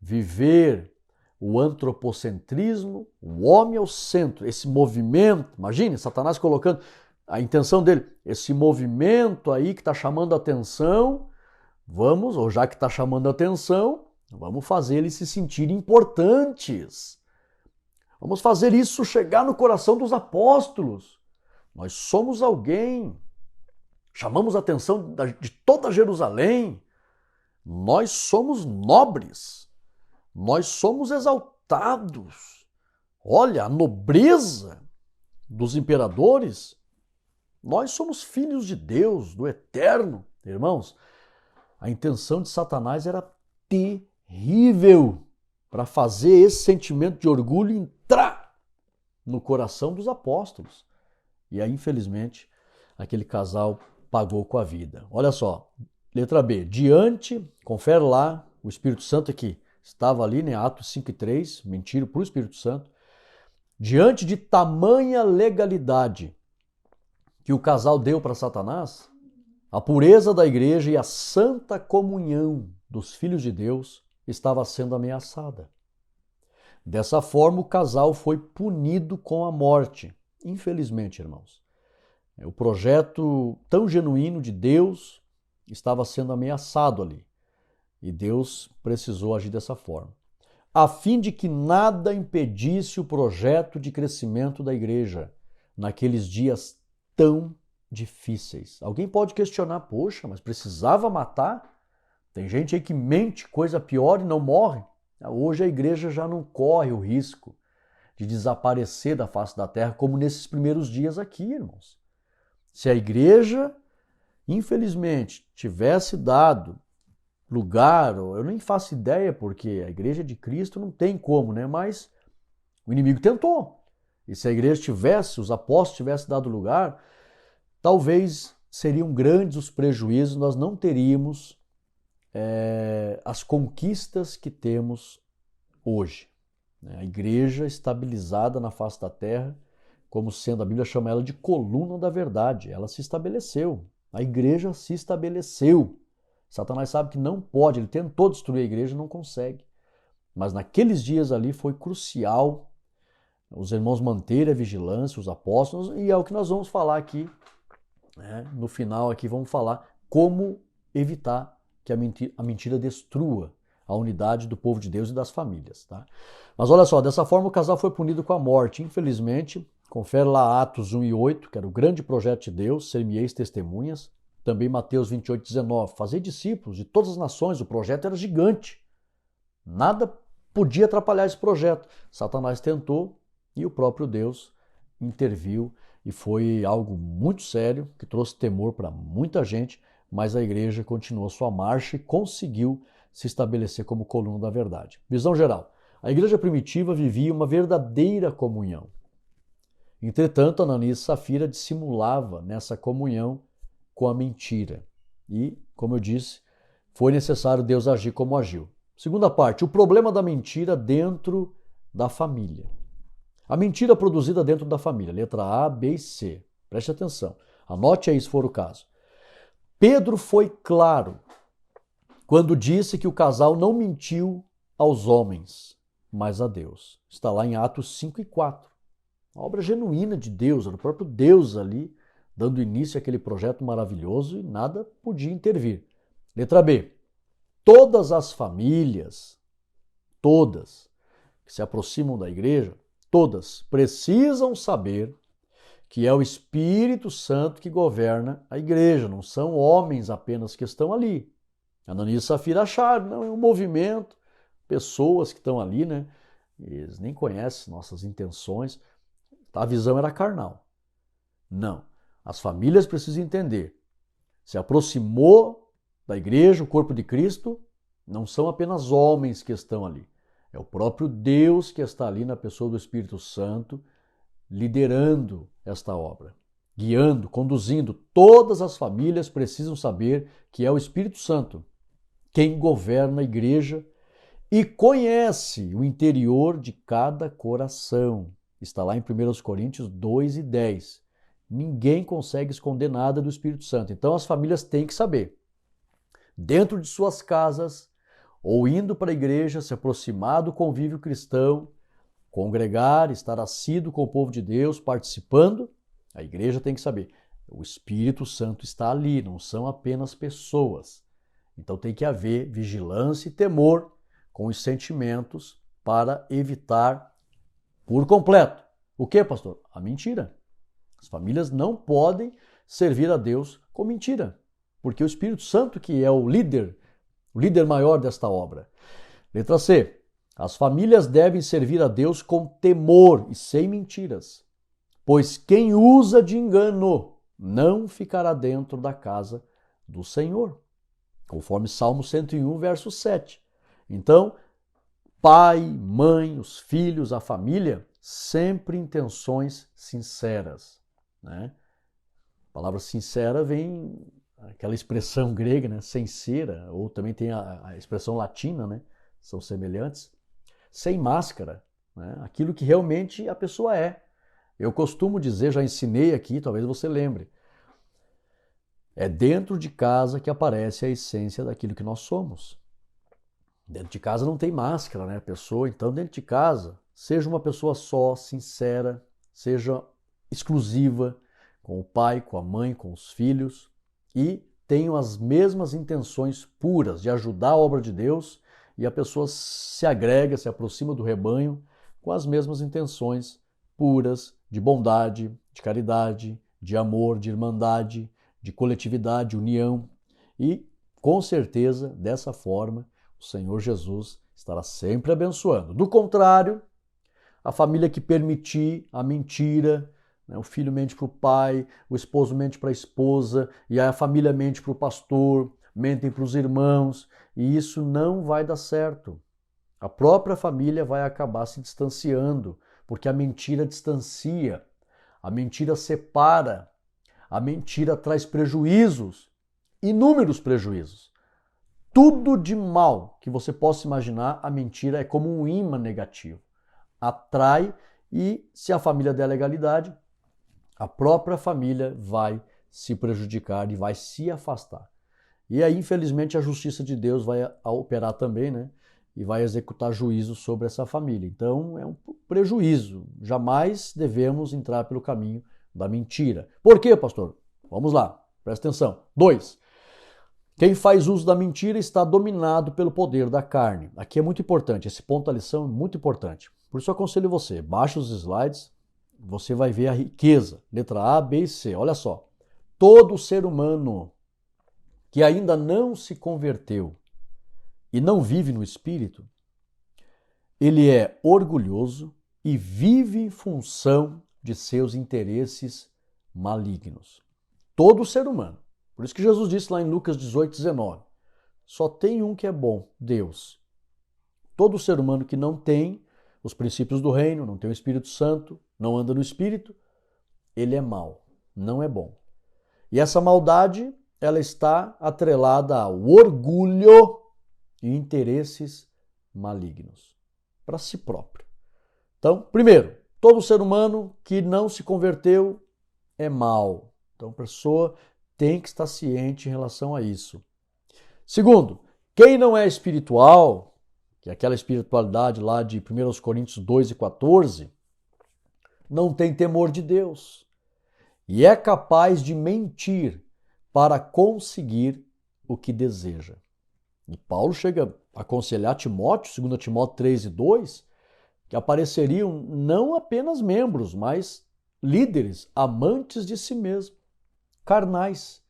viver o antropocentrismo, o homem ao centro, esse movimento. Imagine, Satanás colocando a intenção dele, esse movimento aí que está chamando a atenção, vamos, ou já que está chamando a atenção, vamos fazer eles se sentirem importantes. Vamos fazer isso chegar no coração dos apóstolos. Nós somos alguém. Chamamos a atenção de toda Jerusalém. Nós somos nobres. Nós somos exaltados. Olha, a nobreza dos imperadores. Nós somos filhos de Deus, do Eterno. Irmãos, a intenção de Satanás era terrível para fazer esse sentimento de orgulho entrar no coração dos apóstolos. E aí, infelizmente, aquele casal pagou com a vida. Olha só, letra B. Diante, confere lá, o Espírito Santo aqui estava ali, né? Atos 5 e 3, mentiram para o Espírito Santo. Diante de tamanha legalidade que o casal deu para Satanás, a pureza da igreja e a santa comunhão dos filhos de Deus estava sendo ameaçada. Dessa forma, o casal foi punido com a morte. Infelizmente, irmãos, o projeto tão genuíno de Deus estava sendo ameaçado ali. E Deus precisou agir dessa forma, a fim de que nada impedisse o projeto de crescimento da igreja naqueles dias tão difíceis. Alguém pode questionar, poxa, mas precisava matar? Tem gente aí que mente coisa pior e não morre. Hoje a igreja já não corre o risco de desaparecer da face da terra como nesses primeiros dias aqui, irmãos. Se a igreja, infelizmente, tivesse dado lugar, eu nem faço ideia porque a igreja de Cristo não tem como, né? Mas o inimigo tentou. E se a igreja tivesse, os apóstolos tivessem dado lugar, talvez seriam grandes os prejuízos, nós não teríamos as conquistas que temos hoje. A igreja estabilizada na face da terra, como sendo, a Bíblia chama ela de coluna da verdade. Ela se estabeleceu, a igreja se estabeleceu. Satanás sabe que não pode, ele tentou destruir a igreja, não consegue. Mas naqueles dias ali foi crucial os irmãos manterem a vigilância, os apóstolos, e é o que nós vamos falar aqui né? No final aqui vamos falar como evitar que a mentira destrua a unidade do povo de Deus e das famílias. Tá? Mas olha só, dessa forma o casal foi punido com a morte. Infelizmente, confere lá Atos 1 e 8, que era o grande projeto de Deus, ser-me-eis testemunhas. Também Mateus 28, 19, fazer discípulos de todas as nações. O projeto era gigante. Nada podia atrapalhar esse projeto. Satanás tentou e o próprio Deus interviu e foi algo muito sério, que trouxe temor para muita gente, mas a igreja continuou sua marcha e conseguiu se estabelecer como coluna da verdade. Visão geral. A igreja primitiva vivia uma verdadeira comunhão. Entretanto, Ananias e Safira dissimulava nessa comunhão com a mentira. E, como eu disse, foi necessário Deus agir como agiu. Segunda parte, o problema da mentira dentro da família. A mentira produzida dentro da família, letra A, B e C. Preste atenção, anote aí se for o caso. Pedro foi claro quando disse que o casal não mentiu aos homens, mas a Deus. Está lá em Atos 5 e 4. A obra genuína de Deus, era o próprio Deus ali, dando início àquele projeto maravilhoso e nada podia intervir. Letra B. Todas as famílias, todas, que se aproximam da igreja, todas precisam saber que é o Espírito Santo que governa a igreja, não são homens apenas que estão ali. Ananias e Safira acharam, não, é um movimento, pessoas que estão ali, né? Eles nem conhecem nossas intenções, a visão era carnal. Não, as famílias precisam entender, se aproximou da igreja, o corpo de Cristo, não são apenas homens que estão ali. É o próprio Deus que está ali na pessoa do Espírito Santo, liderando esta obra, guiando, conduzindo. Todas as famílias precisam saber que é o Espírito Santo quem governa a igreja e conhece o interior de cada coração. Está lá em 1 Coríntios 2 e 10. Ninguém consegue esconder nada do Espírito Santo. Então as famílias têm que saber. Dentro de suas casas, ou indo para a igreja, se aproximar do convívio cristão, congregar, estar assíduo com o povo de Deus, participando, a igreja tem que saber. O Espírito Santo está ali, não são apenas pessoas. Então tem que haver vigilância e temor com os sentimentos para evitar por completo. O que, pastor? A mentira. As famílias não podem servir a Deus com mentira, porque o Espírito Santo que é o líder maior desta obra. Letra C. As famílias devem servir a Deus com temor e sem mentiras, pois quem usa de engano não ficará dentro da casa do Senhor, conforme Salmo 101, verso 7. Então, pai, mãe, os filhos, a família, sempre intenções sinceras, né? A palavra sincera vem aquela expressão grega, né, sincera, ou também tem a expressão latina, né, são semelhantes, sem máscara, né, aquilo que realmente a pessoa é. Eu costumo dizer, já ensinei aqui, talvez você lembre, é dentro de casa que aparece a essência daquilo que nós somos. Dentro de casa não tem máscara, né, a pessoa, então dentro de casa, seja uma pessoa só, sincera, seja exclusiva com o pai, com a mãe, com os filhos, e tenham as mesmas intenções puras de ajudar a obra de Deus e a pessoa se agrega, se aproxima do rebanho com as mesmas intenções puras de bondade, de caridade, de amor, de irmandade, de coletividade, união. E, com certeza, dessa forma, o Senhor Jesus estará sempre abençoando. Do contrário, a família que permitir a mentira, o filho mente para o pai, o esposo mente para a esposa, e a família mente para o pastor, mentem para os irmãos, e isso não vai dar certo. A própria família vai acabar se distanciando, porque a mentira distancia, a mentira separa, a mentira traz prejuízos, inúmeros prejuízos. Tudo de mal que você possa imaginar, a mentira é como um imã negativo. Atrai, e se a família der legalidade, a própria família vai se prejudicar e vai se afastar. E aí, infelizmente, a justiça de Deus vai operar também, né? E vai executar juízo sobre essa família. Então, é um prejuízo. Jamais devemos entrar pelo caminho da mentira. Por quê, pastor? Vamos lá, presta atenção. 2. Quem faz uso da mentira está dominado pelo poder da carne. Aqui é muito importante, esse ponto da lição é muito importante. Por isso eu aconselho você, baixa os slides, você vai ver a riqueza. Letra A, B e C. Olha só. Todo ser humano que ainda não se converteu e não vive no Espírito, ele é orgulhoso e vive em função de seus interesses malignos. Todo ser humano. Por isso que Jesus disse lá em Lucas 18:19, só tem um que é bom, Deus. Todo ser humano que não tem os princípios do reino, não tem o Espírito Santo, não anda no Espírito, ele é mau, não é bom. E essa maldade, ela está atrelada ao orgulho e interesses malignos, para si próprio. Então, primeiro, todo ser humano que não se converteu é mau. Então, a pessoa tem que estar ciente em relação a isso. Segundo, quem não é espiritual, que é aquela espiritualidade lá de 1 Coríntios 2:14, não tem temor de Deus e é capaz de mentir para conseguir o que deseja. E Paulo chega a aconselhar Timóteo, 2 Timóteo 3:2, que apareceriam não apenas membros, mas líderes, amantes de si mesmo, carnais.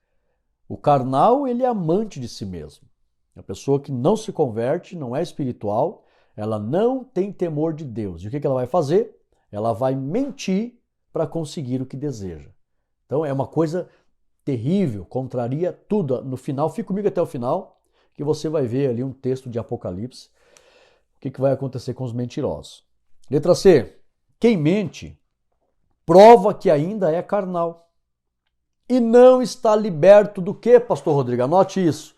O carnal, ele é amante de si mesmo. A pessoa que não se converte, não é espiritual, ela não tem temor de Deus. E o que ela vai fazer? Ela vai mentir para conseguir o que deseja. Então é uma coisa terrível, contraria tudo. No final, fique comigo até o final, que você vai ver ali um texto de Apocalipse, o que vai acontecer com os mentirosos. Letra C. Quem mente prova que ainda é carnal e não está liberto do que, pastor Rodrigo? Anote isso.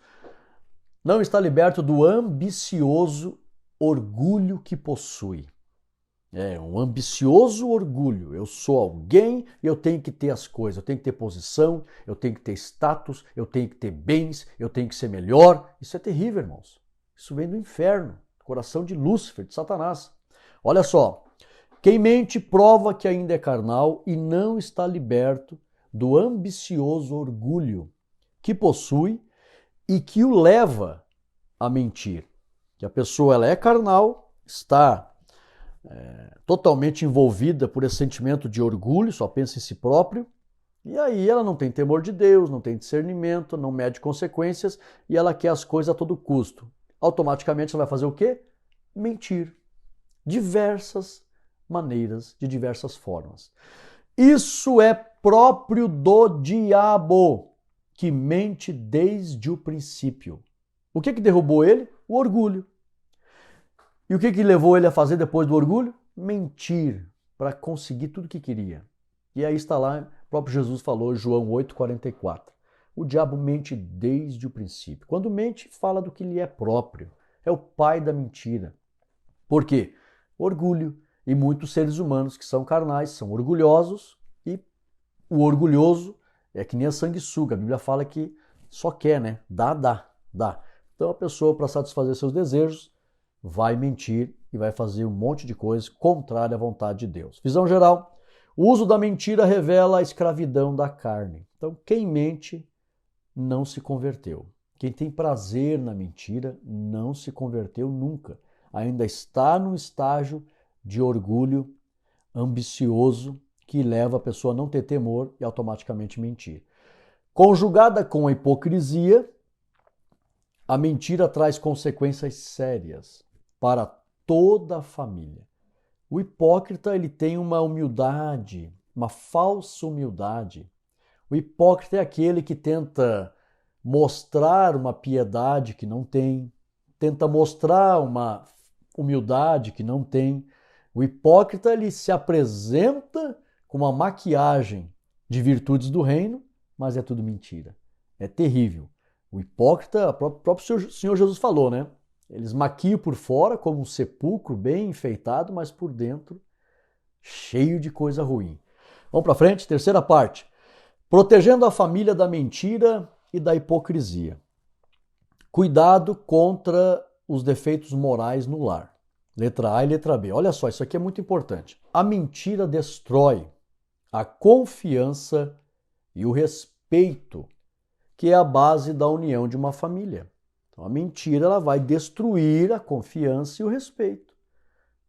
Não está liberto do ambicioso orgulho que possui. É um ambicioso orgulho. Eu sou alguém e eu tenho que ter as coisas. Eu tenho que ter posição, eu tenho que ter status, eu tenho que ter bens, eu tenho que ser melhor. Isso é terrível, irmãos. Isso vem do inferno, do coração de Lúcifer, de Satanás. Olha só. Quem mente prova que ainda é carnal e não está liberto do ambicioso orgulho que possui e que o leva a mentir. Que a pessoa ela é carnal, está totalmente envolvida por esse sentimento de orgulho, só pensa em si próprio, e aí ela não tem temor de Deus, não tem discernimento, não mede consequências e ela quer as coisas a todo custo. Automaticamente ela vai fazer o quê? Mentir. Diversas maneiras, de diversas formas. Isso é próprio do diabo, que mente desde o princípio. O que derrubou ele? O orgulho. E o que levou ele a fazer depois do orgulho? Mentir, para conseguir tudo o que queria. E aí está lá, o próprio Jesus falou, João 8:44. O diabo mente desde o princípio. Quando mente, fala do que lhe é próprio. É o pai da mentira. Por quê? Orgulho. E muitos seres humanos que são carnais são orgulhosos e o orgulhoso é que nem a sanguessuga. A Bíblia fala que só quer, né? Dá. Então a pessoa, para satisfazer seus desejos, vai mentir e vai fazer um monte de coisas contrária à vontade de Deus. Visão geral, o uso da mentira revela a escravidão da carne. Então quem mente não se converteu. Quem tem prazer na mentira não se converteu nunca. Ainda está num estágio de orgulho ambicioso que leva a pessoa a não ter temor e automaticamente mentir. Conjugada com a hipocrisia, a mentira traz consequências sérias para toda a família. O hipócrita ele tem uma humildade, uma falsa humildade. O hipócrita é aquele que tenta mostrar uma piedade que não tem, tenta mostrar uma humildade que não tem. O hipócrita ele se apresenta com uma maquiagem de virtudes do reino, mas é tudo mentira. É terrível. O hipócrita, o próprio Senhor Jesus falou, né? Eles maquiam por fora como um sepulcro bem enfeitado, mas por dentro cheio de coisa ruim. Vamos para frente, terceira parte. Protegendo a família da mentira e da hipocrisia. Cuidado contra os defeitos morais no lar. Letra A e letra B. Olha só, isso aqui é muito importante. A mentira destrói a confiança e o respeito respeito, que é a base da união de uma família. Então, a mentira ela vai destruir a confiança e o respeito.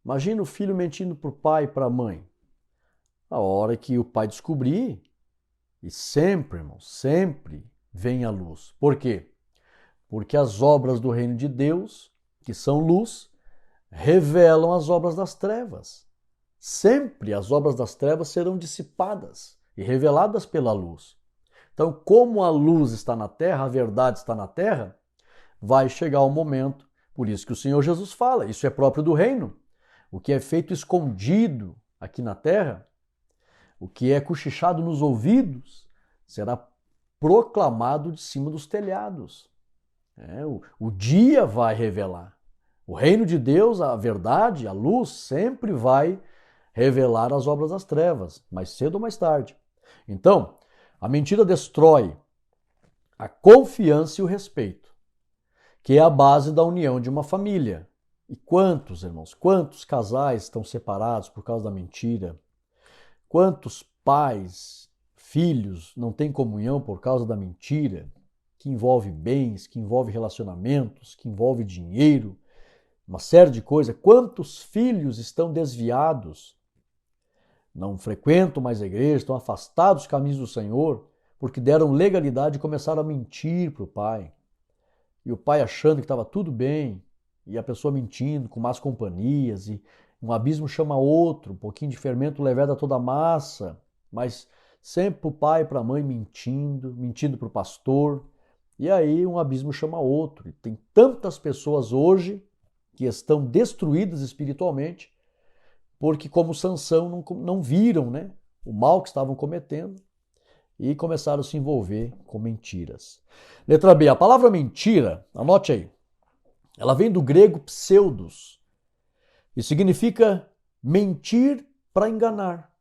Imagina o filho mentindo para o pai e para a mãe. A hora que o pai descobrir, e sempre, irmão, sempre vem à luz. Por quê? Porque as obras do reino de Deus, que são luz, revelam as obras das trevas. Sempre as obras das trevas serão dissipadas e reveladas pela luz. Então, como a luz está na terra, a verdade está na terra, vai chegar o momento, por isso que o Senhor Jesus fala, isso é próprio do reino. O que é feito escondido aqui na terra, o que é cochichado nos ouvidos, será proclamado de cima dos telhados. O dia vai revelar. O reino de Deus, a verdade, a luz, sempre vai revelar as obras das trevas, mais cedo ou mais tarde. Então, a mentira destrói a confiança e o respeito, que é a base da união de uma família. E quantos, irmãos, quantos casais estão separados por causa da mentira? Quantos pais, filhos não têm comunhão por causa da mentira, que envolve bens, que envolve relacionamentos, que envolve dinheiro, uma série de coisas. Quantos filhos estão desviados, não frequentam mais a igreja, estão afastados dos caminhos do Senhor, porque deram legalidade e começaram a mentir para o pai. E o pai achando que estava tudo bem, e a pessoa mentindo, com más companhias, e um abismo chama outro, um pouquinho de fermento leveda toda a massa, mas sempre o pai para a mãe mentindo para o pastor, e aí um abismo chama outro. E tem tantas pessoas hoje que estão destruídas espiritualmente, porque como Sansão não viram, né, o mal que estavam cometendo e começaram a se envolver com mentiras. Letra B, a palavra mentira, anote aí, ela vem do grego pseudos e significa mentir para enganar.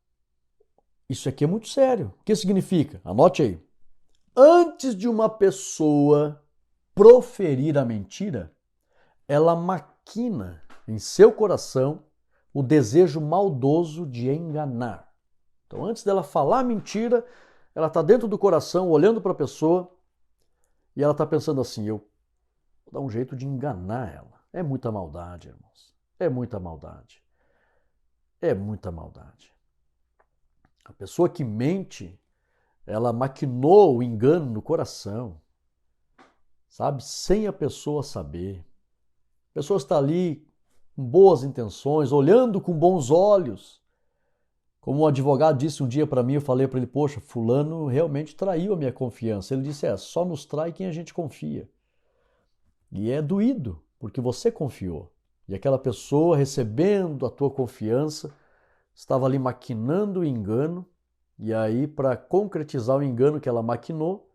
Isso aqui é muito sério. O que significa? Anote aí. Antes de uma pessoa proferir a mentira, ela maquina em seu coração o desejo maldoso de enganar. Então, antes dela falar mentira, ela está dentro do coração, olhando para a pessoa, e ela está pensando assim, eu vou dar um jeito de enganar ela. É muita maldade, irmãos. É muita maldade. É muita maldade. A pessoa que mente, ela maquinou o engano no coração, sabe? Sem a pessoa saber. A pessoa está ali com boas intenções, olhando com bons olhos. Como um advogado disse um dia para mim, eu falei para ele, poxa, fulano realmente traiu a minha confiança. Ele disse, só nos trai quem a gente confia. E é doído, porque você confiou. E aquela pessoa, recebendo a tua confiança, estava ali maquinando o engano, e aí, para concretizar o engano que ela maquinou,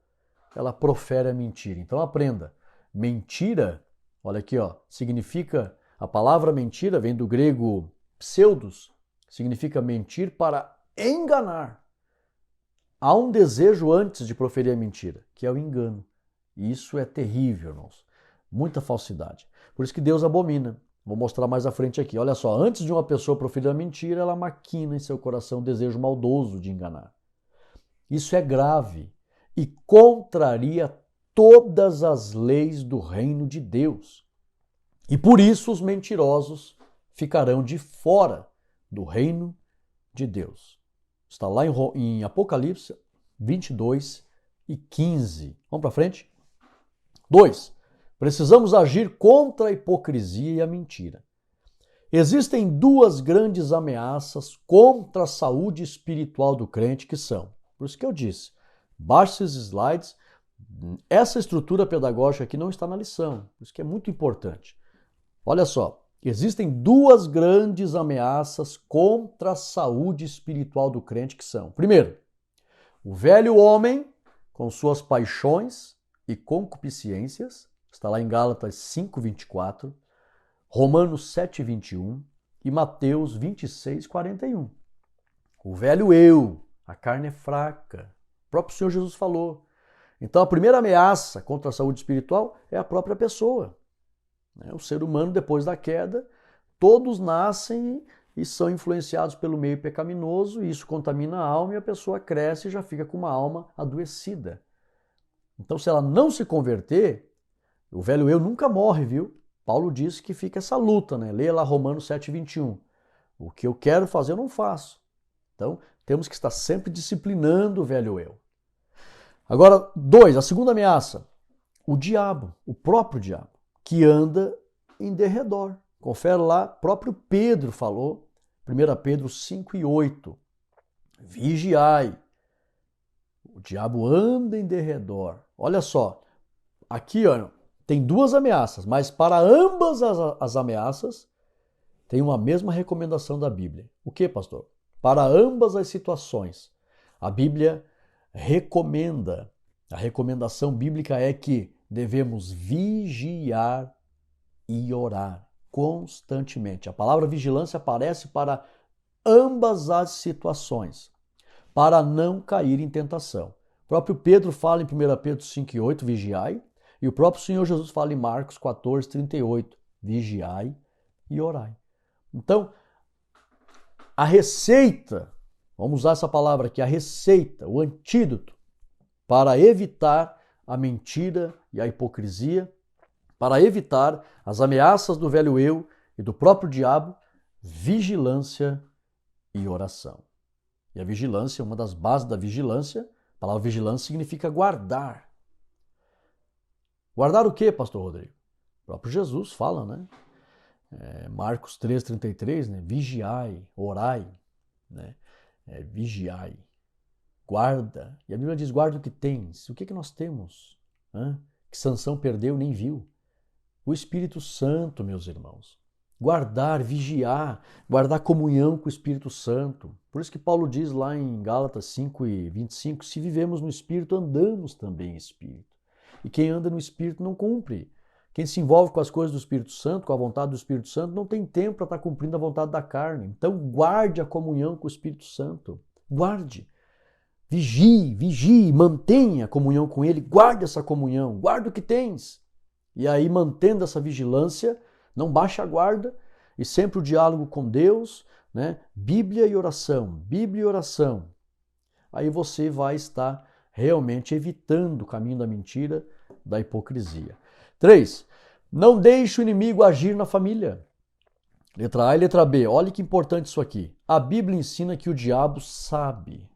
ela profere a mentira. Então aprenda, mentira, olha aqui, significa, a palavra mentira vem do grego pseudos, significa mentir para enganar. Há um desejo antes de proferir a mentira, que é o engano. E isso é terrível, irmãos. Muita falsidade. Por isso que Deus abomina. Vou mostrar mais à frente aqui. Olha só, antes de uma pessoa proferir a mentira, ela maquina em seu coração o desejo maldoso de enganar. Isso é grave e contraria todas as leis do reino de Deus. E por isso os mentirosos ficarão de fora do reino de Deus. Está lá em Apocalipse 22 e 15. Vamos para frente? 2. Precisamos agir contra a hipocrisia e a mentira. Existem duas grandes ameaças contra a saúde espiritual do crente que são, por isso que eu disse, baixe esses slides, essa estrutura pedagógica aqui não está na lição, por isso que é muito importante. Olha só, existem duas grandes ameaças contra a saúde espiritual do crente que são, primeiro, o velho homem com suas paixões e concupiscências, está lá em Gálatas 5:24, Romanos 7:21 e Mateus 26:41. O velho eu, a carne é fraca. O próprio Senhor Jesus falou. Então a primeira ameaça contra a saúde espiritual é a própria pessoa. O ser humano, depois da queda, todos nascem e são influenciados pelo meio pecaminoso, e isso contamina a alma e a pessoa cresce e já fica com uma alma adoecida. Então, se ela não se converter, o velho eu nunca morre, viu? Paulo diz que fica essa luta, né? Leia lá Romanos 7:21. O que eu quero fazer, eu não faço. Então, temos que estar sempre disciplinando o velho eu. Agora, 2, a segunda ameaça. O diabo, o próprio diabo, que anda em derredor. Confere lá, próprio Pedro falou, 1 Pedro 5:8. Vigiai. O diabo anda em derredor. Olha só, aqui ó, tem duas ameaças, mas para ambas as ameaças tem uma mesma recomendação da Bíblia. O que, pastor? Para ambas as situações, a Bíblia recomenda, a recomendação bíblica é que devemos vigiar e orar constantemente. A palavra vigilância aparece para ambas as situações, para não cair em tentação. O próprio Pedro fala em 1 Pedro 5:8, vigiai, e o próprio Senhor Jesus fala em Marcos 14:38, vigiai e orai. Então, a receita, vamos usar essa palavra aqui, a receita, o antídoto para evitar a mentira e a hipocrisia, para evitar as ameaças do velho eu e do próprio diabo, vigilância e oração. E a vigilância, uma das bases da vigilância, a palavra vigilância significa guardar. Guardar o quê, pastor Rodrigo? O próprio Jesus fala, né? Marcos 3:33, né? Vigiai, orai, né? Vigiai, guarda. E a Bíblia diz, guarda o que tens. O que nós temos? Que Sansão perdeu, nem viu. O Espírito Santo, meus irmãos. Guardar, vigiar, guardar comunhão com o Espírito Santo. Por isso que Paulo diz lá em Gálatas 5:25, se vivemos no Espírito, andamos também em Espírito. E quem anda no Espírito não cumpre. Quem se envolve com as coisas do Espírito Santo, com a vontade do Espírito Santo, não tem tempo para estar cumprindo a vontade da carne. Então guarde a comunhão com o Espírito Santo. Guarde. Vigie, mantenha a comunhão com Ele, guarde essa comunhão, guarde o que tens. E aí, mantendo essa vigilância, não baixe a guarda e sempre o diálogo com Deus, né? Bíblia e oração. Aí você vai estar realmente evitando o caminho da mentira, da hipocrisia. 3. Não deixe o inimigo agir na família. Letra A e letra B. Olha que importante isso aqui. A Bíblia ensina que o diabo sabe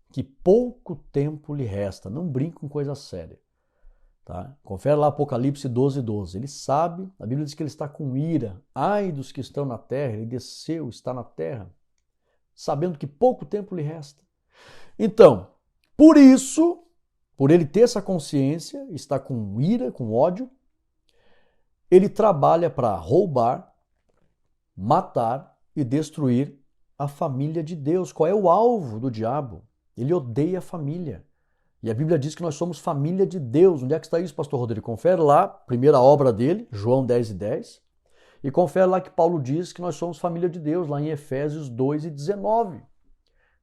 que pouco tempo lhe resta. Não brinque com coisa séria. Tá? Confere lá Apocalipse 12:12. Ele sabe, a Bíblia diz que ele está com ira. Ai dos que estão na terra, ele desceu, está na terra, sabendo que pouco tempo lhe resta. Então, por isso, por ele ter essa consciência, está com ira, com ódio, ele trabalha para roubar, matar e destruir a família de Deus. Qual é o alvo do diabo? Ele odeia a família. E a Bíblia diz que nós somos família de Deus. Onde é que está isso, pastor Rodrigo? Confere lá, primeira obra dele, João 10:10. E confere lá que Paulo diz que nós somos família de Deus, lá em Efésios 2:19.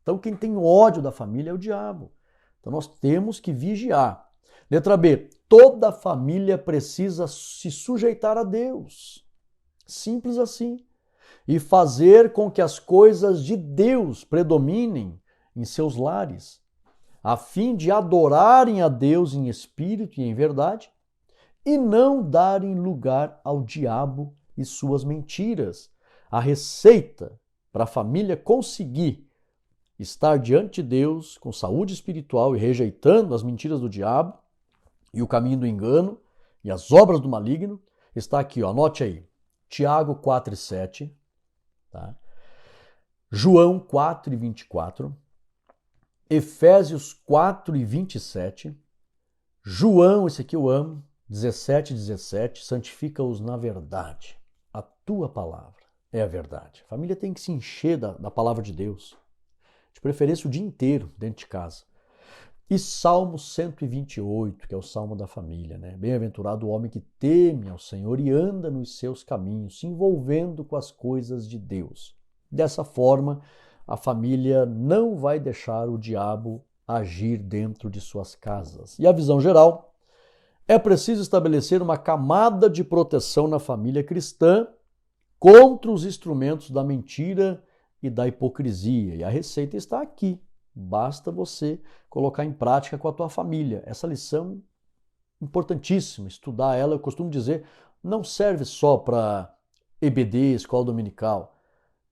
Então quem tem ódio da família é o diabo. Então nós temos que vigiar. Letra B. Toda família precisa se sujeitar a Deus. Simples assim. E fazer com que as coisas de Deus predominem em seus lares, a fim de adorarem a Deus em espírito e em verdade, e não darem lugar ao diabo e suas mentiras. A receita para a família conseguir estar diante de Deus com saúde espiritual e rejeitando as mentiras do diabo e o caminho do engano e as obras do maligno está aqui, ó, anote aí. Tiago 4:7, tá? João 4:24, Efésios 4:27, João, esse aqui eu amo, 17:17, santifica-os na verdade. A tua palavra é a verdade. A família tem que se encher da palavra de Deus, de preferência o dia inteiro dentro de casa. E Salmo 128, que é o Salmo da família, né? Bem-aventurado o homem que teme ao Senhor e anda nos seus caminhos, se envolvendo com as coisas de Deus. Dessa forma, a família não vai deixar o diabo agir dentro de suas casas. E a visão geral, é preciso estabelecer uma camada de proteção na família cristã contra os instrumentos da mentira e da hipocrisia. E a receita está aqui. Basta você colocar em prática com a tua família. Essa lição é importantíssima, estudar ela, eu costumo dizer, não serve só para EBD, escola dominical.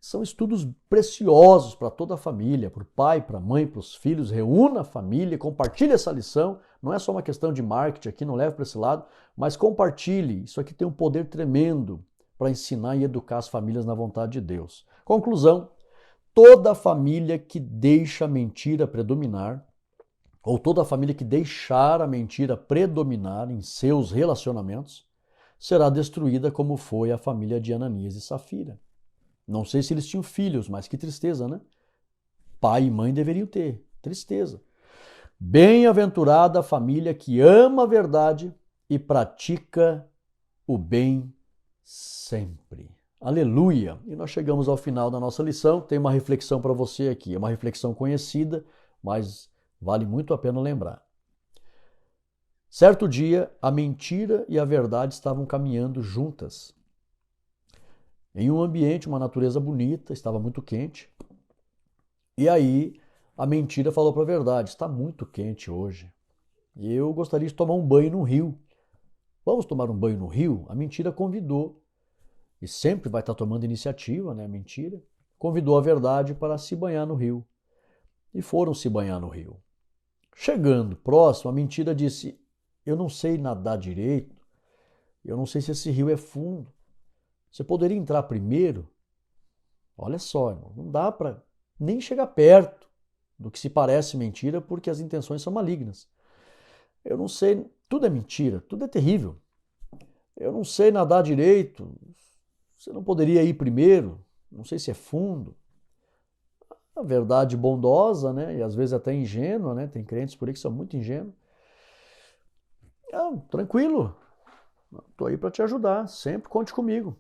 São estudos preciosos para toda a família, para o pai, para a mãe, para os filhos. Reúna a família, compartilhe essa lição. Não é só uma questão de marketing aqui, não leve para esse lado, mas compartilhe. Isso aqui tem um poder tremendo para ensinar e educar as famílias na vontade de Deus. Conclusão, toda família que deixa a mentira predominar, ou toda família que deixar a mentira predominar em seus relacionamentos, será destruída como foi a família de Ananias e Safira. Não sei se eles tinham filhos, mas que tristeza, né? Pai e mãe deveriam ter. Tristeza. Bem-aventurada a família que ama a verdade e pratica o bem sempre. Aleluia! E nós chegamos ao final da nossa lição. Tem uma reflexão para você aqui. É uma reflexão conhecida, mas vale muito a pena lembrar. Certo dia, a mentira e a verdade estavam caminhando juntas. Em um ambiente, uma natureza bonita, estava muito quente. E aí a mentira falou para a verdade, está muito quente hoje. E eu gostaria de tomar um banho no rio. Vamos tomar um banho no rio? A mentira convidou. E sempre vai estar tomando iniciativa, né? A mentira. Convidou a verdade para se banhar no rio. E foram se banhar no rio. Chegando próximo, a mentira disse, eu não sei nadar direito. Eu não sei se esse rio é fundo. Você poderia entrar primeiro? Olha só, irmão, não dá para nem chegar perto do que se parece mentira, porque as intenções são malignas. Eu não sei, tudo é mentira, tudo é terrível. Eu não sei nadar direito, você não poderia ir primeiro, não sei se é fundo. A verdade bondosa, né? E às vezes até ingênua, né? Tem crentes por aí que são muito ingênuos. Tranquilo, estou aí para te ajudar, sempre conte comigo.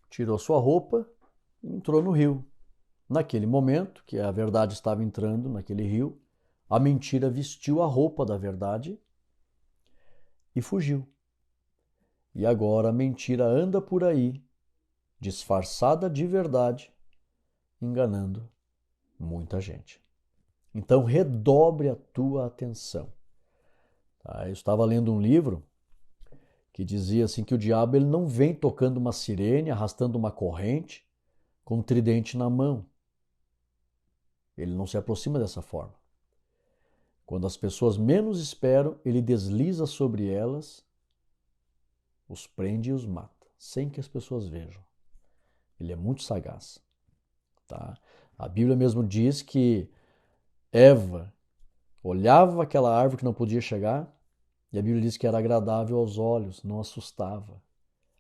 Tirou sua roupa e entrou no rio. Naquele momento, que a verdade estava entrando naquele rio, a mentira vestiu a roupa da verdade e fugiu. E agora a mentira anda por aí, disfarçada de verdade, enganando muita gente. Então redobre a tua atenção. Eu estava lendo um livro que dizia assim que o diabo ele não vem tocando uma sirene, arrastando uma corrente, com um tridente na mão. Ele não se aproxima dessa forma. Quando as pessoas menos esperam, ele desliza sobre elas, os prende e os mata, sem que as pessoas vejam. Ele é muito sagaz. Tá? A Bíblia mesmo diz que Eva olhava aquela árvore que não podia chegar, e a Bíblia diz que era agradável aos olhos, não assustava.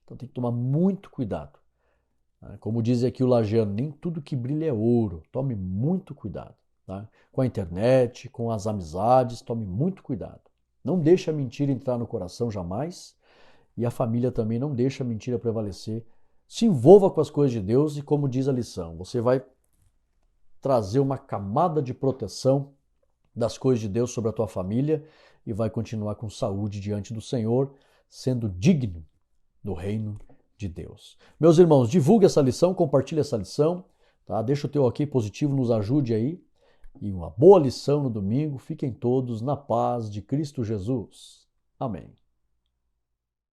Então tem que tomar muito cuidado. Como diz aqui o Lajeano, nem tudo que brilha é ouro. Tome muito cuidado. Tá? Com a internet, com as amizades, tome muito cuidado. Não deixe a mentira entrar no coração jamais. E a família também não deixa a mentira prevalecer. Se envolva com as coisas de Deus e, como diz a lição, você vai trazer uma camada de proteção das coisas de Deus sobre a tua família e vai continuar com saúde diante do Senhor, sendo digno do reino de Deus. Meus irmãos, divulgue essa lição, compartilhe essa lição, tá? Deixa o teu ok positivo, nos ajude aí. E uma boa lição no domingo. Fiquem todos na paz de Cristo Jesus. Amém.